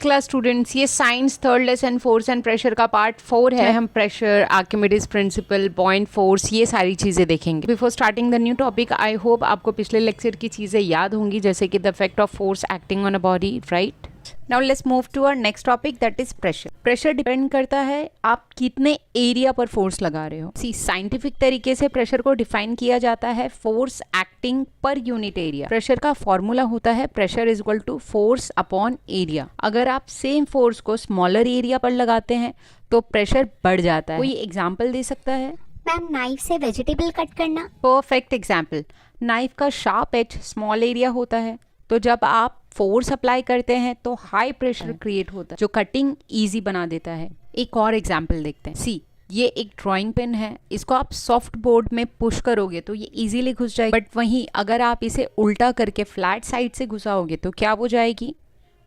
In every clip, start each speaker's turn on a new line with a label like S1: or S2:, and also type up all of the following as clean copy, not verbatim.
S1: Class students, ये science third lesson force and pressure का part 4 है। हम pressure, Archimedes principle, buoyant force, ये सारी चीज़ें देखेंगे। Before starting the new topic, I hope आपको पिछले लेक्चर की चीज़ें याद होंगी, जैसे कि the effect of force acting on a body, right. Now let's move to our next topic, that is pressure. Pressure depend करता है आप कितने एरिया पर फोर्स लगा रहे हो। सी, साइंटिफिक तरीके से प्रेशर को डिफाइन किया जाता है force acting per unit area. Pressure का फॉर्मूला होता है pressure is equal to force upon area. अगर आप सेम फोर्स को स्मॉलर एरिया पर लगाते हैं तो प्रेशर बढ़ जाता है। कोई एग्जाम्पल दे सकता है?
S2: मैम, नाइफ से वेजिटेबल कट करना।
S1: Perfect example. नाइफ का शार्प एज स्मॉल एरिया होता है, तो जब आप फोर्स अप्लाई करते हैं तो हाई प्रेशर क्रिएट होता है जो कटिंग इजी बना देता है। एक और एग्जांपल देखते हैं। सी, ये एक ड्राइंग पेन है, इसको आप सॉफ्ट बोर्ड में पुश करोगे तो ये इजीली घुस जाएगी, बट वहीं अगर आप इसे उल्टा करके फ्लैट साइड से घुसाओगे तो क्या हो जाएगी?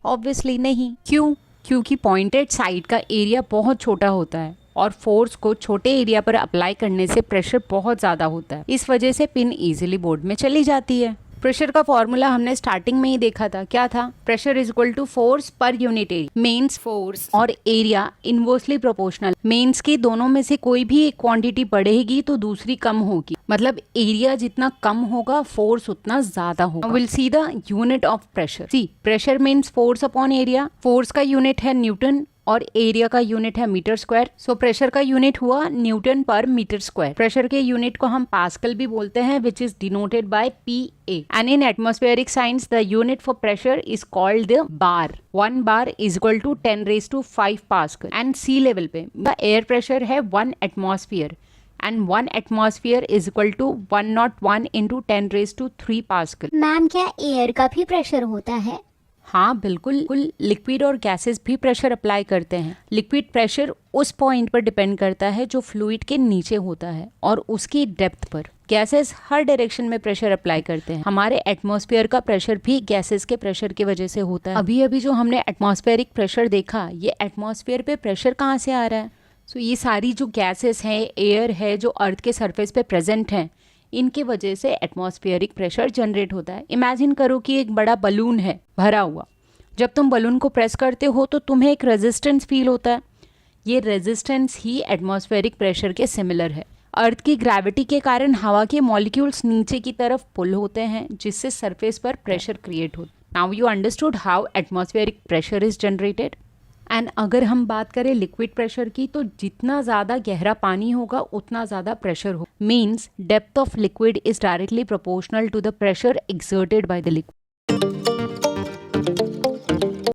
S1: ऑब्वियसली नहीं। क्यों? क्योंकि पॉइंटेड साइड का एरिया बहुत छोटा होता है और फोर्स को छोटे एरिया पर अप्लाई करने से प्रेशर बहुत ज़्यादा होता है। इस वजह से पिन इजीली बोर्ड में चली जाती है। प्रेशर का फॉर्मूला हमने स्टार्टिंग में ही देखा था, क्या था? Pressure is equal to force per unit area. Means force और एरिया इनवर्सली प्रोपोर्शनल। मीन्स की दोनों में से कोई भी एक क्वांटिटी बढ़ेगी तो दूसरी कम होगी, मतलब एरिया जितना कम होगा फोर्स उतना ज्यादा होगा। Will see the unit of pressure. See, pressure means force upon area. Force का यूनिट है न्यूटन और एरिया का यूनिट है मीटर स्क्वायर। सो प्रेशर का यूनिट हुआ न्यूटन पर मीटर स्क्वायर। प्रेशर के यूनिट को हम पास्कल भी बोलते हैं, which is denoted by PA। And in atmospheric science the unit for pressure is called the bar. 1 bar is equal to 10⁵ pascal. And C level पे the air pressure है 1 atmosphere and 1 atmosphere is equal to 101 into 10⁵ pascal.
S2: Ma'am, क्या air का भी pressure होता है?
S1: हाँ बिल्कुल। Liquid और गैसेस भी प्रेशर अप्लाई करते हैं। लिक्विड प्रेशर उस पॉइंट पर डिपेंड करता है जो फ्लूइड के नीचे होता है और उसकी डेप्थ पर। गैसेस हर डायरेक्शन में प्रेशर अप्लाई करते हैं। हमारे एटमॉस्फेयर का प्रेशर भी गैसेस के प्रेशर की वजह से होता है। अभी जो हमने एटमॉस्फेरिक प्रेशर देखा, ये एटमॉस्फेयर पे प्रेशर कहाँ से आ रहा है? सो ये सारी जो गैसेस हैं, एयर है, जो अर्थ के सरफेस पे प्रेजेंट हैं, इनके वजह से एटमॉस्फेरिक प्रेशर जनरेट होता है। इमेजिन करो कि एक बड़ा बलून है भरा हुआ। जब तुम बलून को प्रेस करते हो तो तुम्हें एक रेजिस्टेंस फील होता है। ये रेजिस्टेंस ही एटमॉस्फेरिक प्रेशर के सिमिलर है। अर्थ की ग्रेविटी के कारण हवा के मॉलिक्यूल्स नीचे की तरफ पुल होते हैं, जिससे सरफेस पर प्रेशर क्रिएट होता है। Now you understood how atmospheric pressure is generated. And अगर हम बात करें लिक्विड प्रेशर की, तो जितना ज़्यादा गहरा पानी होगा उतना ज़्यादा प्रेशर होगा। Means depth of liquid is directly proportional to the pressure exerted by the liquid.